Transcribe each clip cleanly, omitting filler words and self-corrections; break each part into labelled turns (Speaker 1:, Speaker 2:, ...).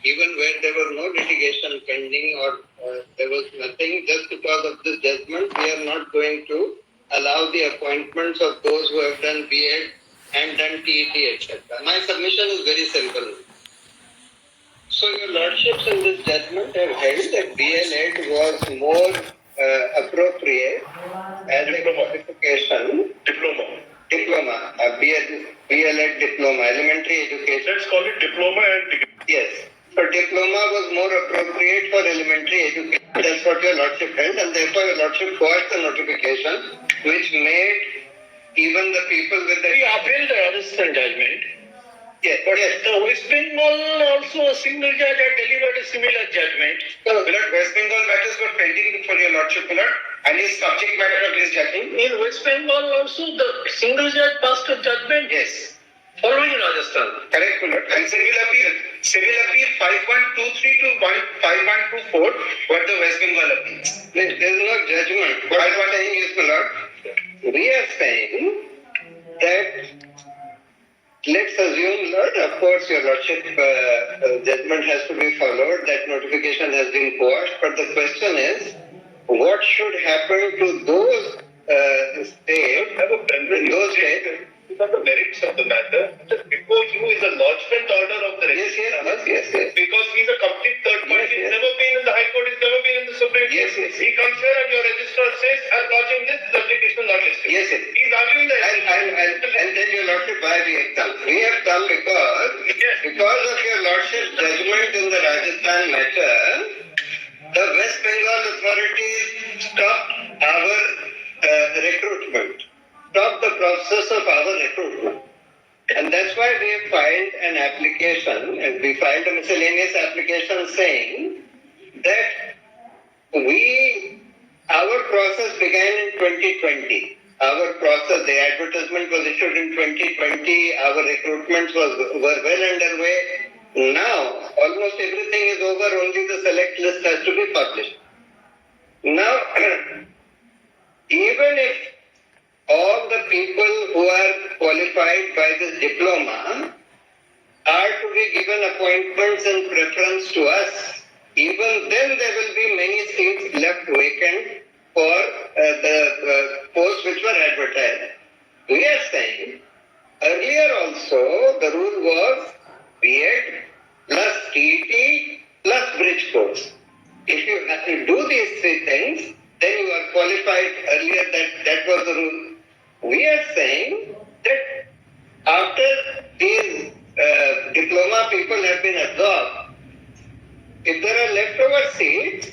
Speaker 1: even where there was no litigation pending or there was nothing, just because of this judgment, we are not going to allow the appointments of those who have done B.ed and done D.ed, etc. My submission is very simple. So your lordships in this judgment have held that D.el.ed was more appropriate as a qualification. Diploma, B.ed diploma, elementary education.
Speaker 2: Let's call it diploma and degree.
Speaker 1: Yes. So diploma was more appropriate for elementary education. That's what your lordship held, and therefore your lordship quashed the notification, which made even the people with the...
Speaker 2: We appealed the Rajasthan judgment.
Speaker 1: Yes,
Speaker 2: But
Speaker 1: yes.
Speaker 2: the West Bengal also a single judge had delivered a similar judgment.
Speaker 1: So, Lord, West Bengal matters were pending before your lordship, Lord, and is subject matter of this judging.
Speaker 2: In West Bengal also the single judge passed a judgment.
Speaker 1: Yes.
Speaker 2: Following Rajasthan.
Speaker 1: Correct, Lord. And civil appeal 5123 to 5124 were the West Bengal appeals. There is no judgment. What I'm saying is, Lord, we are saying that let's assume, Lord, of course, your lordship judgment has to be followed, that notification has been quashed, but the question is, what should happen to those states,
Speaker 2: Not the merits of the matter. Just before you is a lodgement order of the registrar.
Speaker 1: Yes.
Speaker 2: Because he's a complete third party. He's never been in the High Court, he's never been in the Supreme Court.
Speaker 1: Yes.
Speaker 2: He comes here and your registrar says, I'm lodging this application not listed.
Speaker 1: Yes.
Speaker 2: He's arguing that.
Speaker 1: And then your lordship, why we have come? We have come because of your lordship's judgment in the Rajasthan matter, the West Bengal authorities stopped our recruitment, stopped the process of our recruitment. And that's why we have filed an application, and we filed a miscellaneous application saying that our process began in 2020. Our process, the advertisement was issued in 2020. Our recruitments were well underway. Now, almost everything is over. Only the select list has to be published. Now, even if all the people who are qualified by this diploma are to be given appointments and preference to us, even then there will be many seats left vacant for the posts which were advertised. We are saying, earlier also the rule was B.ed plus D.ed plus bridge course. If you have to do these three things, then you are qualified. Earlier that was the rule. We are saying that after these diploma people have been absorbed, if there are leftover seats,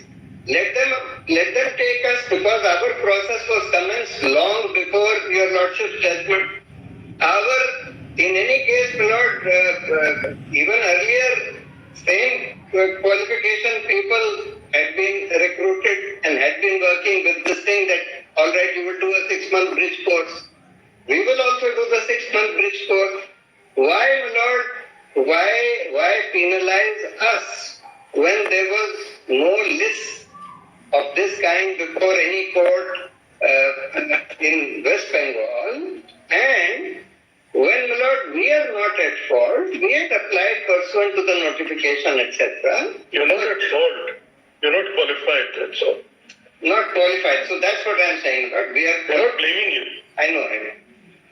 Speaker 1: let them take us, because our process was commenced long before your lordship's judgment. In any case, Lord, even earlier, same qualification people had been recruited and had been working with this thing that, all right, you will do a 6-month bridge course. We will also do the 6-month bridge course. Why, Lord, why penalize us when there was no list of this kind before any court in West Bengal? And when, Lord, we are not at fault, we had applied pursuant to the notification, etc.
Speaker 2: You're not at fault. You're not qualified, that's all.
Speaker 1: Not qualified. So that's what I'm saying, Lord.
Speaker 2: We're not blaming you.
Speaker 1: I know.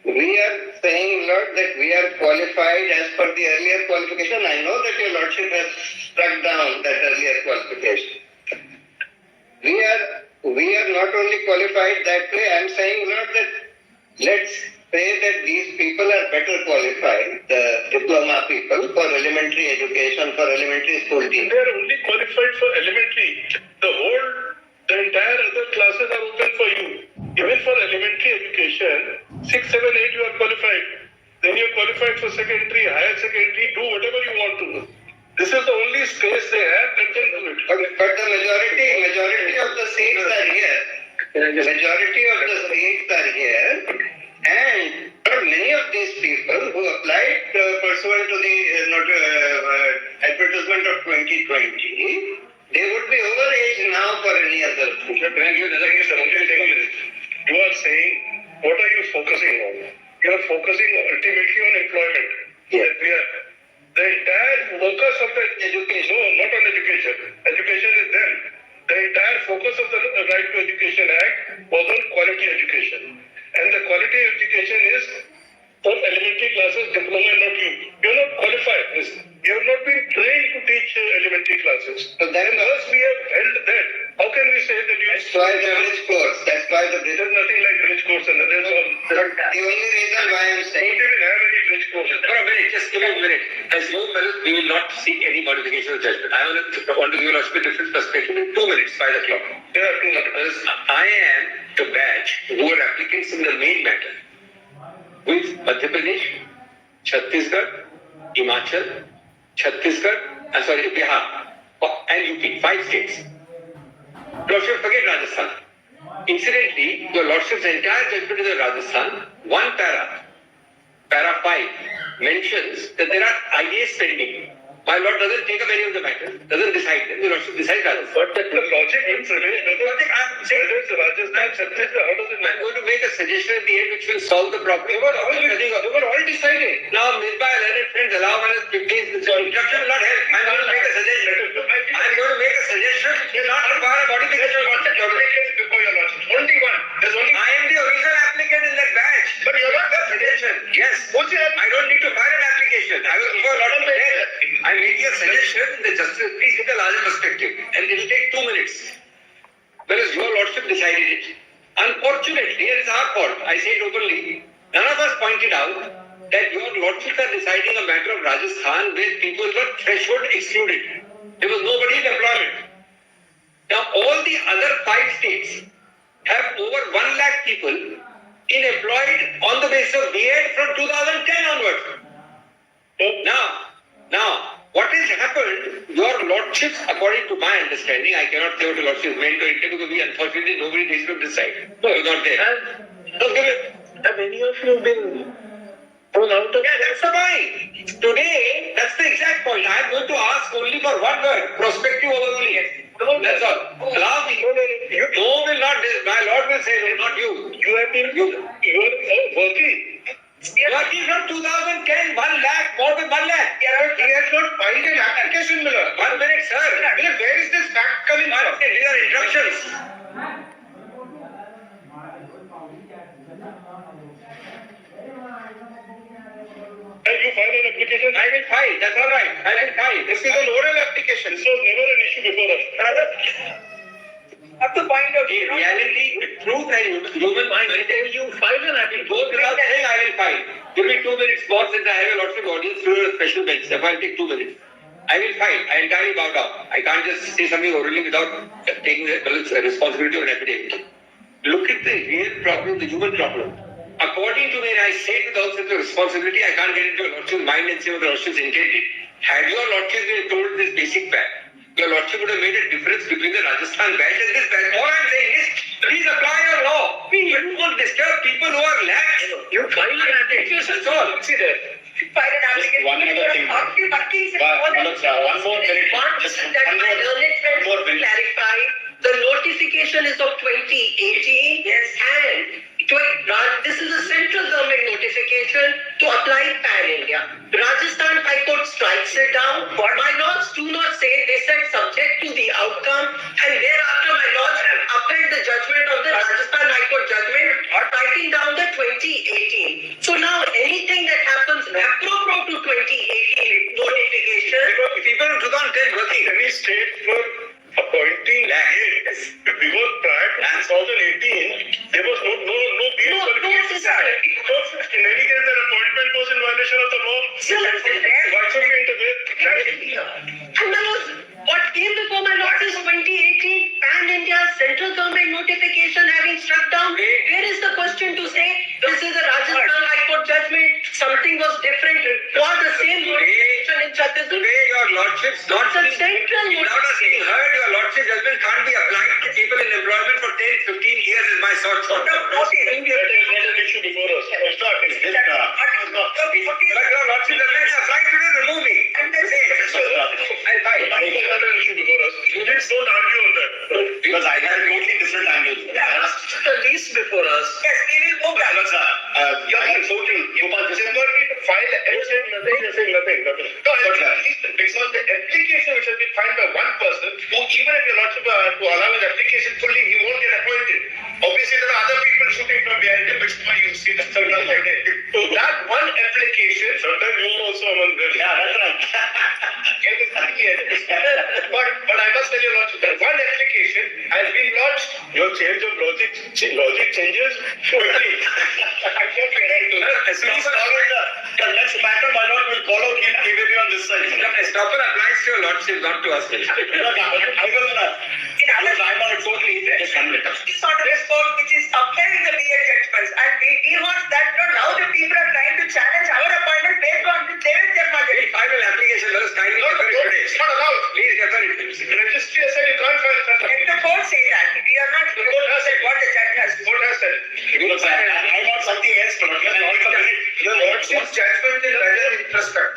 Speaker 1: We are saying, Lord, that we are qualified as per the earlier qualification. I know that your lordship has struck down that earlier qualification. We are not only qualified that way. I'm saying, Lord, that let's say that these people are better qualified, the diploma people, for elementary education, for elementary school teaching.
Speaker 2: They are only qualified for elementary. The entire other classes are open for you. Even for elementary education, 6, 7, 8 you are qualified. Then you are qualified for secondary, higher secondary, do whatever you want to do. This is the only space they have, let them do it.
Speaker 1: But the majority of the seats are here. The majority of the seats are here, and many of these people who applied pursuant to the advertisement of 2020, they would be over age now for any other.
Speaker 2: You are saying, what are you focusing on? You are focusing ultimately on employment.
Speaker 1: Yes.
Speaker 2: The entire focus of the education, no, not on education. Education is then. The entire focus of the Right to Education Act was on quality education. And the quality education is for elementary classes, diploma, not you. You are not qualified. You have not been trained to teach elementary classes.
Speaker 1: So that is
Speaker 2: Unless we have held that, how can we say that you...
Speaker 1: that's why the bridge course. That's why the bridge.
Speaker 2: There's nothing like bridge course and that's all.
Speaker 1: The only reason why I'm
Speaker 2: Don't
Speaker 1: saying
Speaker 2: even have any bridge courses.
Speaker 3: For a minute, just give me a minute. As you fellows, we will not seek any modification of judgment. I want to give you a different perspective in 2 minutes, 5 o'clock.
Speaker 2: Yeah,
Speaker 3: Because I am the batch who are applicants in the main matter. With Madhya Pradesh, Chhattisgarh, Himachal, Bihar, and UP, 5 states. Lordship, forget Rajasthan. Incidentally, your Lordship's entire judgment is on Rajasthan. One para 5, mentions that there are IAS pending. My Lord doesn't take up any of the matters, doesn't decide them. The Lordship decides Rajasthan.
Speaker 2: but the logic in prevail, whether it's Rajasthan, Chhattisgarh, how does it
Speaker 3: I'm
Speaker 2: matter?
Speaker 3: going to make a suggestion at the end which will solve the problem. They were all decided. Now, Misbah, learned friends, allow us to please. The instruction will not help. I'm going to make a suggestion. I'm going to make a suggestion which will not require a modification of concept.
Speaker 2: Before your Lordship. Only one. There's only
Speaker 3: I am the original applicant in that batch.
Speaker 2: But you're not
Speaker 3: the suggestion. Yes.
Speaker 2: What's your
Speaker 3: I don't need to file an application. I will go a lot of head. I'm making a suggestion in the justice. Please take a larger perspective. And it will take 2 minutes. Whereas your Lordship decided it. Unfortunately, it is our fault. I say it openly. None of us pointed out that your Lordships are deciding a matter of Rajasthan where people were threshold excluded. There was nobody in employment. Now, all the other 5 states have over 1 lakh people employed on the basis of B.ed from 2010 onwards. Now, what has happened, your Lordships, according to my understanding, I cannot say what your Lordship meant or intended because we unfortunately nobody takes from this side. No, you're not there.
Speaker 2: Have any of you been thrown out of...
Speaker 3: Yeah, that's the point. Today, that's the exact point. I'm going to ask only for one word, prospective overruling. That's all. Allow me. No will not, my Lord will say no, not you.
Speaker 2: You have been... You are working.
Speaker 3: Working from 2010, 1 lakh, more than 1 lakh.
Speaker 2: He has not filed an application, Miller.
Speaker 3: 1 minute, sir.
Speaker 2: Where is this fact coming from?
Speaker 3: These are interruptions.
Speaker 2: And you file an application?
Speaker 3: I will file. That's all right. I will file.
Speaker 2: This is an oral application. This was never an issue before us.
Speaker 3: Up the point of view, reality, truth and human mind. You file an application. Both without saying I will file. Give me 2 minutes more since I have a lot of audience through a special bench. Therefore, I'll take 2 minutes. I will file. I entirely bow down. I can't just say something orally without taking the responsibility of an affidavit. Look at the real problem, the human problem. According to me, and I say it with all sense of responsibility, I can't get into a Lordship's mind and say what the Lordship's intended. Had your Lordship been told this basic fact, your Lordship would have made a difference between the Rajasthan batch and this batch. All I'm saying is, please apply your law. You don't disturb people who are lax. You file an application. That's all. See there.
Speaker 4: File an application.
Speaker 5: One other thing. One more minute. Just one more minute.
Speaker 4: Clarify. The notification is of 2018. Yes. And this is a central government notification to apply PAN India. Rajasthan High Court strikes it down. My lords do not say, they said subject to the outcome, and thereafter my lords upheld the judgment of the Rajasthan High Court judgment, striking down the 2018. So now anything that happens apropos to 2018 notification,
Speaker 3: People who don't tell nothing.
Speaker 2: Any state were appointing aides because prior to 2018 there was no B.ed qualification. So in any case their appointment was in violation of the law. Why should we interfere?
Speaker 4: and my lords, what came before my lords is 2018 PAN India central government notification having struck down. Where is the question to say this is a Rajasthan High Court judgment, something was different, or the same notification in Chhattisgarh?
Speaker 3: Today, your Lordship's not
Speaker 4: It's a central
Speaker 3: without us being heard, your Lordship's judgment can't be applied to people in employment for 10, 15 years is my sort of.
Speaker 2: That is not an issue before us.
Speaker 3: But your Lordship's judgment is applied today, remove me.
Speaker 4: And that's it.
Speaker 3: I'll fight.
Speaker 2: I think another issue before us. Please don't argue on that.
Speaker 5: Because I had a totally different angle.
Speaker 4: The least before us.
Speaker 3: Yes, we will move back.
Speaker 5: Hello, sir.
Speaker 2: You're
Speaker 5: I
Speaker 2: not voting. You are just going to file anything. You're saying nothing. No, because the application which has been filed by one person, who even if you're not to allow his application fully, he won't get appointed. Obviously, there are other people shooting from behind him, which is why you see the circle like that. So that one application, sometimes you are also among them.
Speaker 5: Yeah, that's right.
Speaker 2: But I must tell you, Lordship, that one application has been launched. Your change of logic changes quickly. I can't be right to that.
Speaker 5: Please follow the next matter, my lord will call out him. He may be on this side.
Speaker 3: Stopper applies to your lordship, not to us.
Speaker 5: I'm on a totally just 1 minute.
Speaker 4: This sort of court which is upheld the B.ed judgments, and we want that. Now the people are trying to challenge our appointment based on the D.el.ed
Speaker 3: Any final application, let us kindly refer it today.
Speaker 2: It's not allowed.
Speaker 3: Please refer it.
Speaker 2: The registry has said you can't file such a
Speaker 4: Let the court say that. We are not. The court has said what the judge has.
Speaker 2: court has said.
Speaker 5: Look, sir, I want something else, but can I also visit?
Speaker 2: The Lordship's judgment is rather introspect.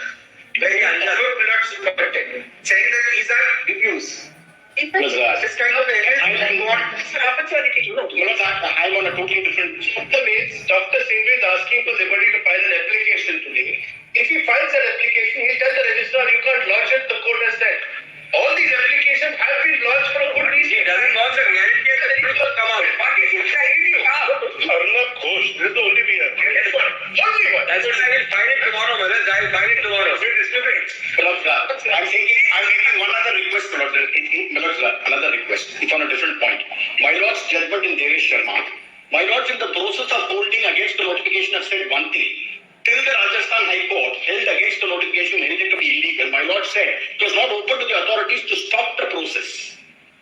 Speaker 2: Very unorthodox, saying that these are diffuse.
Speaker 4: If
Speaker 5: No, sir.
Speaker 2: This kind of
Speaker 4: an opportunity.
Speaker 5: I'm on a totally different.
Speaker 2: Dr. Singh is asking for Liberty to file an application today. If he files an application, he tells the registrar you can't lodge it, the court has said. All these applications have been lodged for a good reason.
Speaker 3: He doesn't want the reality that it will come out. What is it?
Speaker 2: Arnab Ghosh, this is the only we have. Only one.
Speaker 3: That's what I will find it tomorrow, brothers. I will find it tomorrow.
Speaker 5: Milord, sir, I'm making one other request, Milord. Milord, sir, another request. It's on a different point. My lord's judgment in Devesh Sharma. My lord's in the process of holding against the notification have said one thing. Till the Rajasthan High Court held against the notification held it to be illegal, my lord said it was not open to the authorities to stop the process.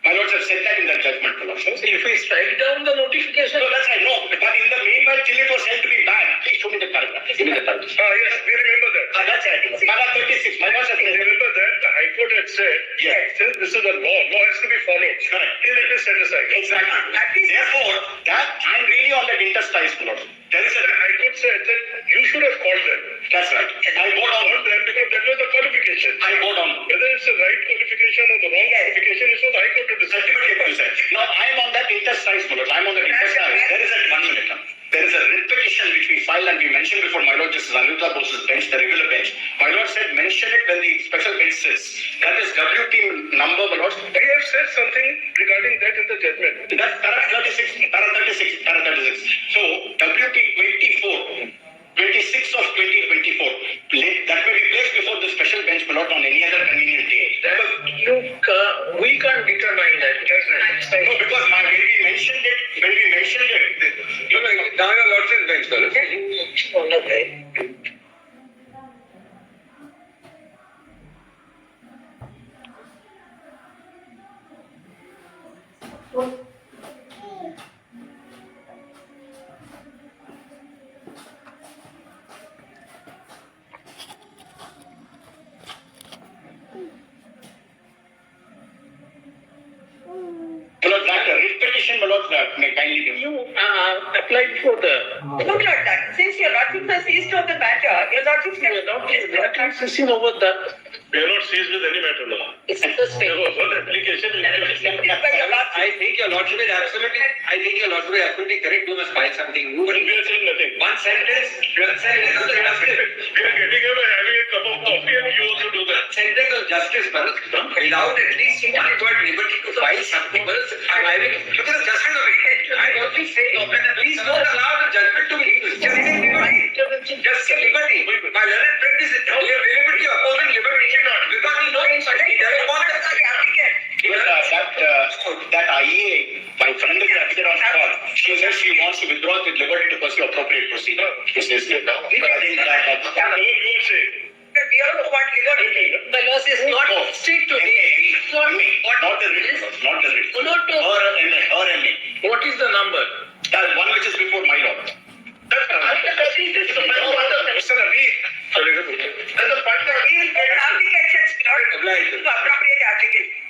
Speaker 5: My lords have said that in their judgment, Milord.
Speaker 4: If we strike down the notification.
Speaker 5: No, that's right. No, but in the meanwhile, till it was held to be banned. Please show me the paragraph. Give me the paragraph.
Speaker 2: Yes, we remember that.
Speaker 5: That's right. Paragraph 36. My lords have said.
Speaker 2: Remember that the High Court had said,
Speaker 5: Yes.
Speaker 2: since this is a law has to be followed.
Speaker 5: Correct.
Speaker 2: Till it is set aside.
Speaker 5: Exactly. Therefore, that I'm really on that interstice, Milord. There is a.
Speaker 2: The High Court said that you should have called them.
Speaker 5: That's right. I vote on
Speaker 2: Called them because that was the qualification.
Speaker 5: I vote on.
Speaker 2: Whether it's the right qualification or the wrong qualification, it's for the High Court to decide.
Speaker 5: Now, I'm on that interstice, Milord. I'm on that interstice. There is a 1 minute. There is a writ petition which we filed and we mentioned before my lord Justice Aniruddha Bose's bench, the regular bench. My lord said mention it when the special bench says. That is WT number, my lord.
Speaker 2: We have said something regarding that in the judgment.
Speaker 5: That's para 36. So, WT 26 of 2024. That may be placed before the special bench, my lord, on any other convenient day.
Speaker 4: We can't determine that.
Speaker 5: No, because when we mentioned it,
Speaker 3: Now your lordship's bench, brother.
Speaker 4: Okay.
Speaker 5: my lord, that writ petition, my lord, may kindly give
Speaker 4: You applied for the. Look at that. Since your lordship has seized on the matter, your lordship can seizing over the.
Speaker 2: We are not seized with any matter now.
Speaker 4: It's the state.
Speaker 2: There was one application.
Speaker 3: I think your lordship is absolutely correct. You must file something.
Speaker 2: But we are saying nothing.
Speaker 3: One sentence.
Speaker 2: We are getting away having a cup of coffee and you also do that.
Speaker 3: Sentence of justice, Bharat. Without at least you got liberty to file something, Bharat. I mean, look at the justice of it. I only say, please don't allow the judgment to be used. Just say liberty. Just say liberty. My learned friend is availability of opposing liberty. Because he knows he doesn't want that applicant.
Speaker 5: that IEA, my friend is appeared on call. She says she wants to withdraw with liberty to pursue appropriate procedure. She says that. But I think that.
Speaker 2: What you are saying?
Speaker 4: We also want liberty. The law says not strict to
Speaker 5: Not the writ. Not the writ. Her MA.
Speaker 4: What is the number?
Speaker 5: That one which is before my lord.
Speaker 4: Applications not appropriate application.